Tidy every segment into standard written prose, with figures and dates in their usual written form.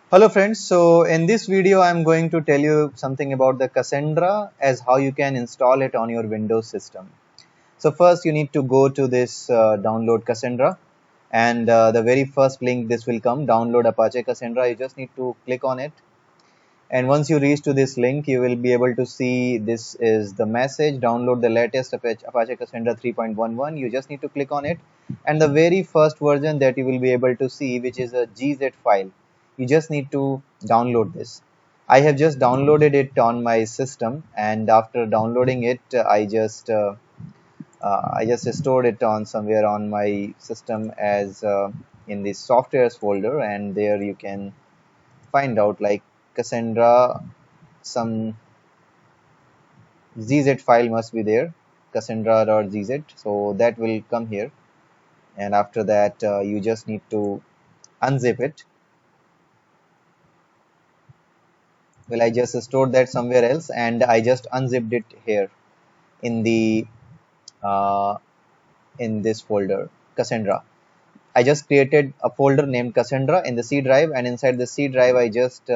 Hello friends, so in this video I am going to tell you something about the Cassandra as how you can install it on your Windows system. So first you need to go to this download Cassandra, and the very first link this will come, download Apache Cassandra. You just need to click on it, and once you reach to this link you will be able to see this is the message, download the latest Apache Cassandra 3.11. You just need to click on it, and the very first version that you will be able to see, which is a gz file, you just need to download this. I have just downloaded it on my system, and after downloading it I just stored it on somewhere on my system as in the softwares folder, and there you can find out like Cassandra, some gz file must be there, cassandra.gz. So that will come here, and after that you just need to unzip it. Well, I just stored that somewhere else, and I just unzipped it here in the uh, in this folder Cassandra. I just created a folder named Cassandra in the C drive, and inside the C drive I just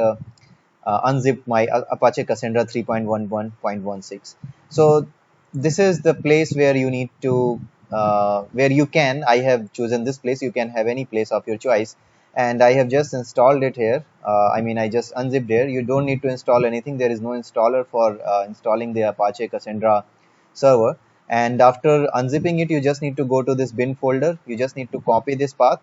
unzipped my Apache Cassandra 3.11.16. So this is the place where you need to, where you can, I have chosen this place, you can have any place of your choice, and I have just installed it here. I just unzipped here. You don't need to install anything. There is no installer for installing the Apache Cassandra server. And after unzipping it, you just need to go to this bin folder. You just need to copy this path,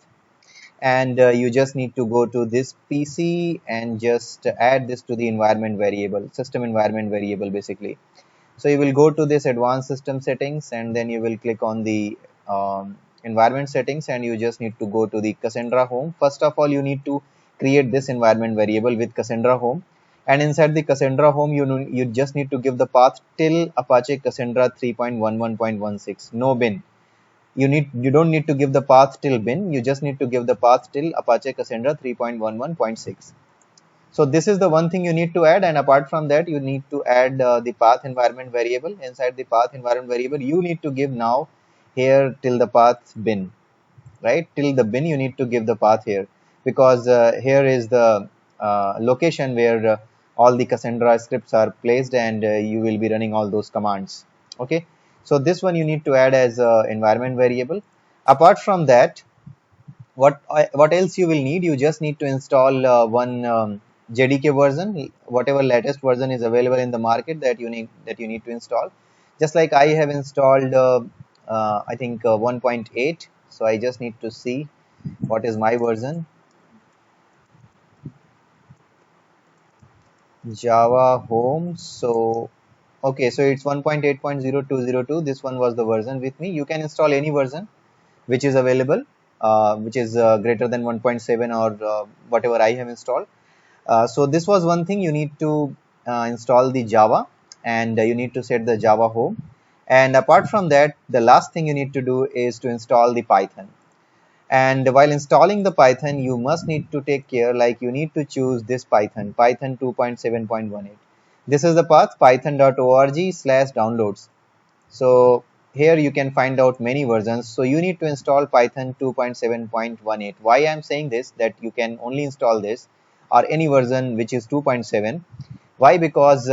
and you just need to go to this PC and just add this to the environment variable, system environment variable basically. So you will go to this advanced system settings, and then you will click on the environment settings, and you just need to go to the Cassandra home. First of all, you need to create this environment variable with Cassandra home, and inside the Cassandra home you just need to give the path till Apache Cassandra 3.11.16, no bin. You don't need to give the path till bin, you just need to give the path till Apache Cassandra 3.11.6. So this is the one thing you need to add, and apart from that you need to add the path environment variable. Inside the path environment variable you need to give now here till the path bin, right? Till the bin you need to give the path here, because here is the location where all the Cassandra scripts are placed, and you will be running all those commands. Okay, so this one you need to add as environment variable. Apart from that, what else you will need, you just need to install one JDK version, whatever latest version is available in the market that you need to install. Just like I have installed I think 1.8. So I just need to see what is my version. Java home. So okay, so it's 1.8.0202. This one was the version with me. You can install any version which is available, which is greater than 1.7 or whatever I have installed. So this was one thing. You need to install the Java, and you need to set the Java home. And apart from that, the last thing you need to do is to install the Python. And while installing the Python, you must need to take care, like you need to choose this Python 2.7.18. This is the path, python.org/downloads. So here you can find out many versions. So you need to install Python 2.7.18. Why I am saying this, that you can only install this or any version which is 2.7. Why? Because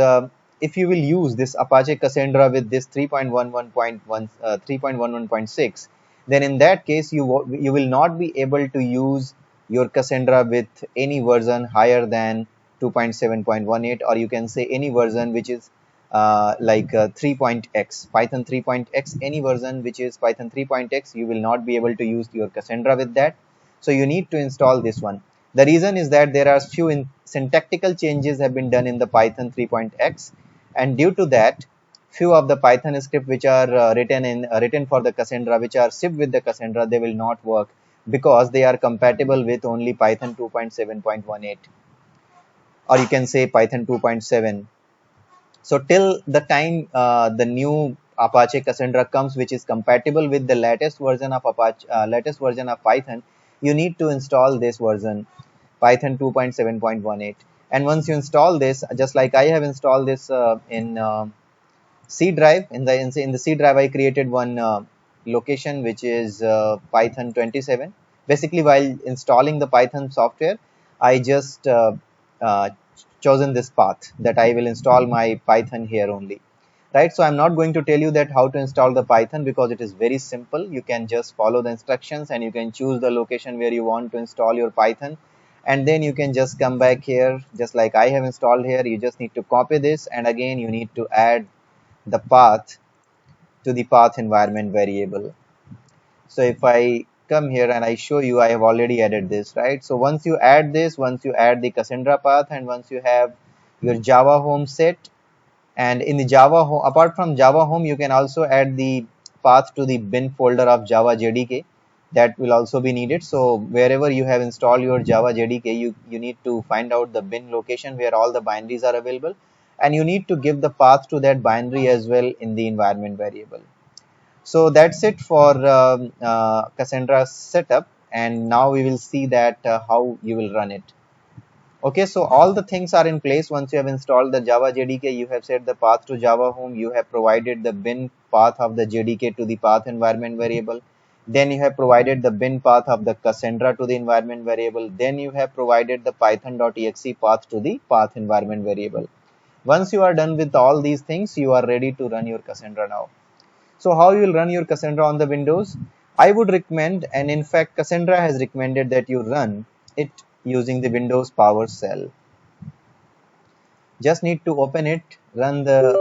if you will use this Apache Cassandra with this 3.11.1 3.11.6, then in that case you will not be able to use your Cassandra with any version higher than 2.7.18, or you can say any version which is 3.x, Python 3.x, any version which is Python 3.x, you will not be able to use your Cassandra with that. So you need to install this one. The reason is that there are few syntactical changes have been done in the Python 3.x, and due to that, few of the Python script which are written for the Cassandra, which are shipped with the Cassandra, they will not work because they are compatible with only Python 2.7.18, or you can say Python 2.7. So till the time the new Apache Cassandra comes, which is compatible with the latest version of latest version of Python, you need to install this version, Python 2.7.18. And once you install this, just like I have installed this in C drive, in the C drive, I created one location which is Python 27. Basically, while installing the Python software, I just uh, chosen this path that I will install my Python here only, right? So I'm not going to tell you that how to install the Python because it is very simple. You can just follow the instructions and you can choose the location where you want to install your Python, and then you can just come back here just like I have installed here. You just need to copy this, and again you need to add the path to the path environment variable. So if I come here and I show you, I have already added this, right? So once you add this, once you add the Cassandra path, and once you have your Java home set, and in the Java home, apart from Java home, you can also add the path to the bin folder of Java JDK. That will also be needed. So wherever you have installed your Java JDK, you need to find out the bin location where all the binaries are available, and you need to give the path to that binary as well in the environment variable. So that's it for Cassandra setup, and now we will see that how you will run it. Okay, so all the things are in place. Once you have installed the Java JDK, you have set the path to Java home, you have provided the bin path of the JDK to the path environment variable, then you have provided the bin path of the Cassandra to the environment variable, then you have provided the python.exe path to the path environment variable. Once you are done with all these things, you are ready to run your Cassandra now. So how you will run your Cassandra on the Windows? I would recommend, and in fact Cassandra has recommended that you run it using the Windows PowerShell. Just need to open it, run the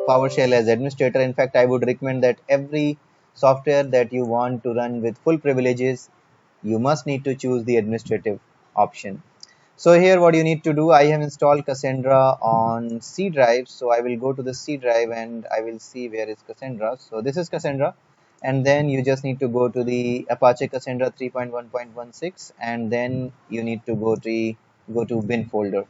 PowerShell as administrator. In fact, I would recommend that every software that you want to run with full privileges, you must need to choose the administrative option. So here what you need to do, I have installed Cassandra on C drive. So I will go to the C drive and I will see where is Cassandra. So this is Cassandra, and then you just need to go to the Apache Cassandra 3.1.16, and then you need to go to bin folder.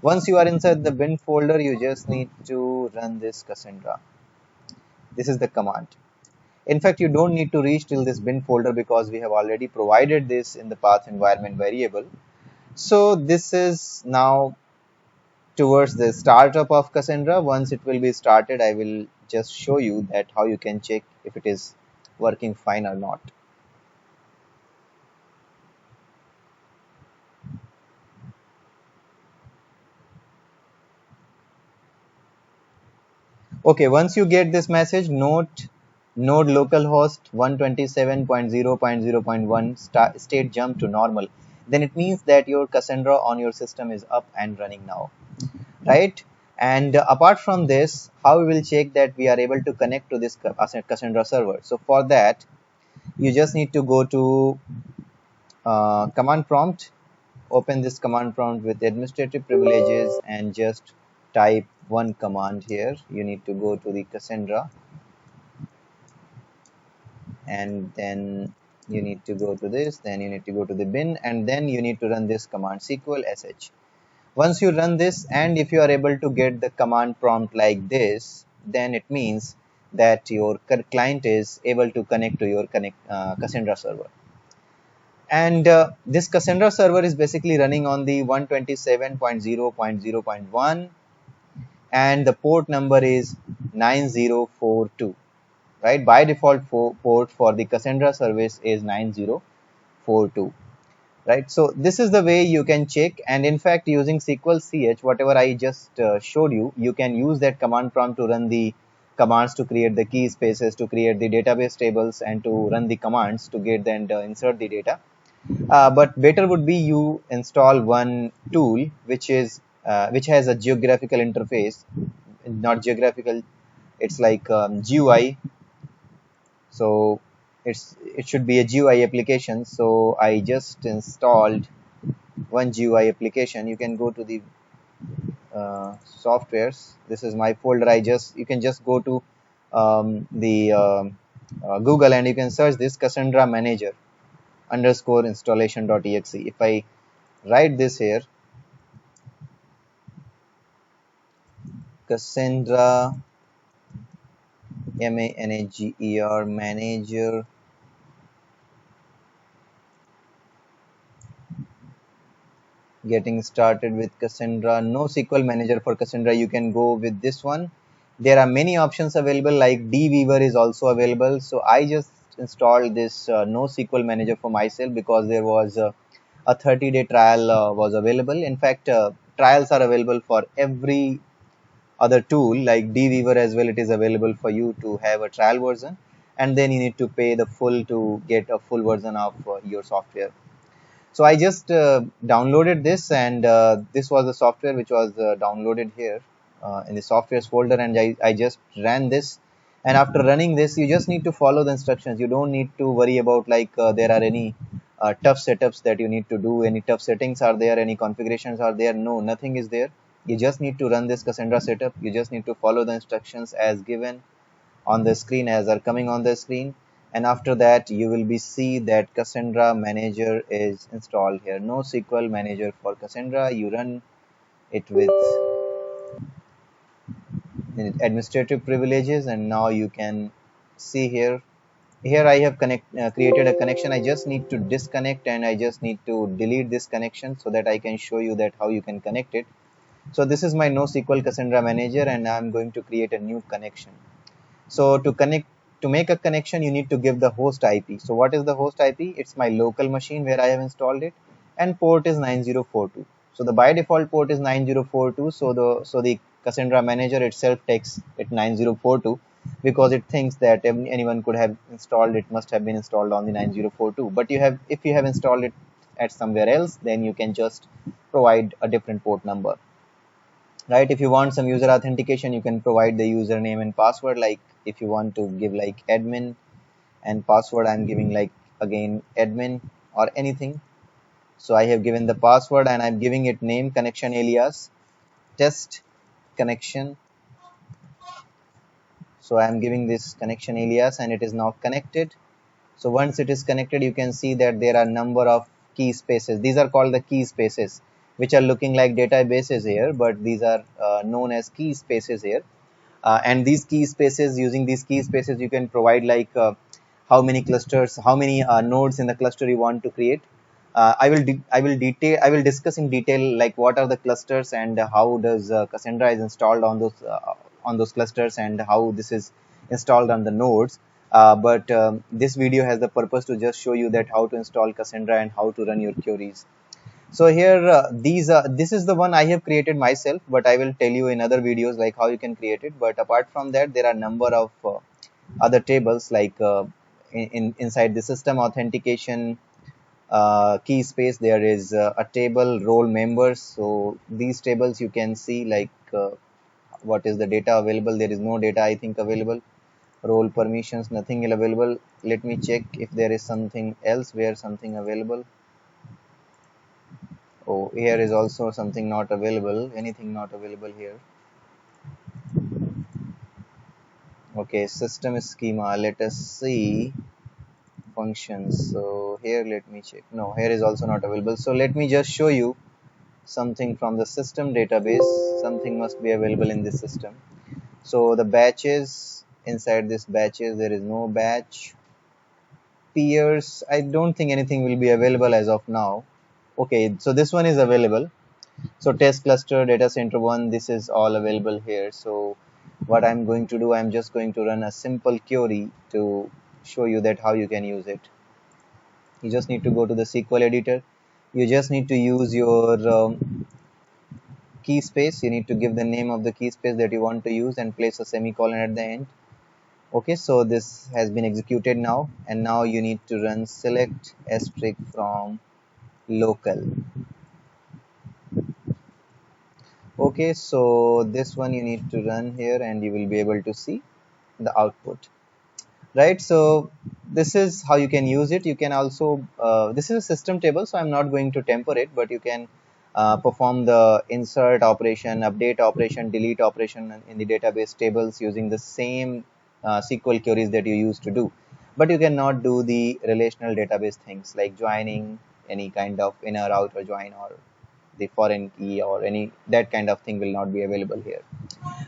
Once you are inside the bin folder, you just need to run this Cassandra. This is the command. In fact, you don't need to reach till this bin folder because we have already provided this in the path environment variable. So this is now towards the startup of Cassandra. Once it will be started, I will just show you that how you can check if it is working fine or not. Okay, once you get this message, node localhost 127.0.0.1 state jump to normal, then it means that your Cassandra on your system is up and running now, right? And apart from this, how we will check that we are able to connect to this Cassandra server? So for that, you just need to go to command prompt, open this command prompt with administrative privileges, and just type one command here. You need to go to the Cassandra, and then you need to go to this, then you need to go to the bin, and then you need to run this command sql sh. Once you run this, and if you are able to get the command prompt like this, then it means that your client is able to connect to your Cassandra server. And this Cassandra server is basically running on the 127.0.0.1, and the port number is 9042, right? By default port for the Cassandra service is 9042, right? So this is the way you can check. And in fact, using SQL ch, whatever I just showed you, you can use that command prompt to run the commands, to create the key spaces, to create the database tables, and to run the commands to get and insert the data. But better would be you install one tool which has a geographical interface, not geographical, it's like GUI. So it should be a GUI application. So I just installed one GUI application. You can go to the softwares. This is my folder. You can just go to the Google, and you can search this Cassandra manager underscore installation.exe. If I write this here, Cassandra manager manager, getting started with Cassandra. No SQL manager for Cassandra, you can go with this one. There are many options available, like dweaver is also available. So I just installed this NoSQL manager for myself because there was a 30-day trial was available. In fact, trials are available for every other tool like dweaver as well. It is available for you to have a trial version, and then you need to pay the full to get a full version of your software. So I just downloaded this, and this was the software which was downloaded here in the softwares folder, and I just ran this. And after running this, you just need to follow the instructions. You don't need to worry about like there are any tough setups that you need to do, any tough settings are there, any configurations are there. No, nothing is there. You just need to run this Cassandra setup. You just need to follow the instructions as given on the screen, as are coming on the screen, and after that you will be see that Cassandra manager is installed here. NoSQL manager for Cassandra. You run it with administrative privileges, and now you can see here I have created a connection. I just need to disconnect, and I just need to delete this connection so that I can show you that how you can connect it. So this is my NoSQL Cassandra manager, and I'm going to create a new connection. So to make a connection, you need to give the host IP. So what is the host IP? It's my local machine where I have installed it, and port is 9042. So the by default port is 9042. So the Cassandra manager itself takes it 9042 because it thinks that anyone could have installed it, must have been installed on the 9042. But if you have installed it at somewhere else, then you can just provide a different port number. Right, if you want some user authentication, you can provide the username and password. Like if you want to give like admin and password, I'm giving like again admin or anything. So I have given the password, and I'm giving it name connection alias test connection. So I'm giving this connection alias, and it is now connected. So once it is connected, you can see that there are number of key spaces. These are called the key spaces, which are looking like databases here, but these are known as key spaces here. And these key spaces, using these key spaces, you can provide like how many clusters, how many nodes in the cluster you want to create. I will discuss in detail like what are the clusters and how does Cassandra is installed on those clusters, and how this is installed on the nodes. But this video has the purpose to just show you that how to install Cassandra and how to run your queries. So here this is the one I have created myself, but I will tell you in other videos like how you can create it. But apart from that, there are number of other tables like inside the system authentication key space, there is a table role members. So these tables you can see like what is the data available. There is no data I think available. Role permissions, nothing available. Let me check if there is something else where something available. Oh, here is also something not available. Anything not available here. Okay, system schema. Let us see functions. So here, let me check. No, here is also not available. So let me just show you something from the system database. Something must be available in this system. So the batches, inside this batches, there is no batch. Peers, I don't think anything will be available as of now. Okay, so this one is available. So test cluster, data center one, this is all available here. So what I'm going to do, I'm just going to run a simple query to show you that how you can use it. You just need to go to the SQL editor. You just need to use your key space. You need to give the name of the key space that you want to use and place a semicolon at the end. Okay, so this has been executed now, and now you need to run select asterisk from local. Okay, so this one you need to run here, and you will be able to see the output, right? So this is how you can use it. You can also this is a system table, so I'm not going to temper it, but you can perform the insert operation, update operation, delete operation in the database tables using the same SQL queries that you used to do. But you cannot do the relational database things like joining any kind of inner outer join, or the foreign key, or any that kind of thing will not be available here.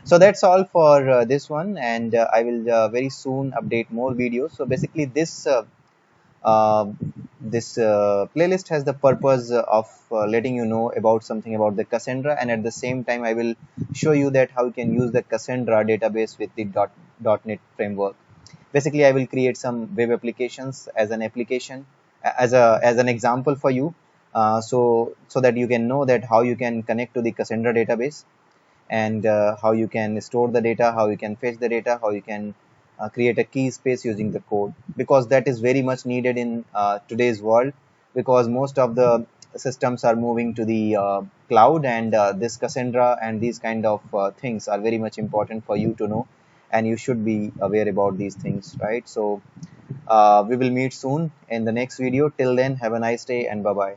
So that's all for this one, and I will very soon update more videos. So basically uh, this playlist has the purpose of letting you know about something about the Cassandra, and at the same time I will show you that how you can use the Cassandra database with the .NET framework. Basically I will create some web applications as an application, as an example for you. so that you can know that how you can connect to the Cassandra database, and how you can store the data, how you can fetch the data, how you can create a key space using the code, because that is very much needed in today's world, because most of the systems are moving to the cloud, and this Cassandra and these kind of things are very much important for you to know, and you should be aware about these things, right? So we will meet soon in the next video. Till then, have a nice day and bye bye.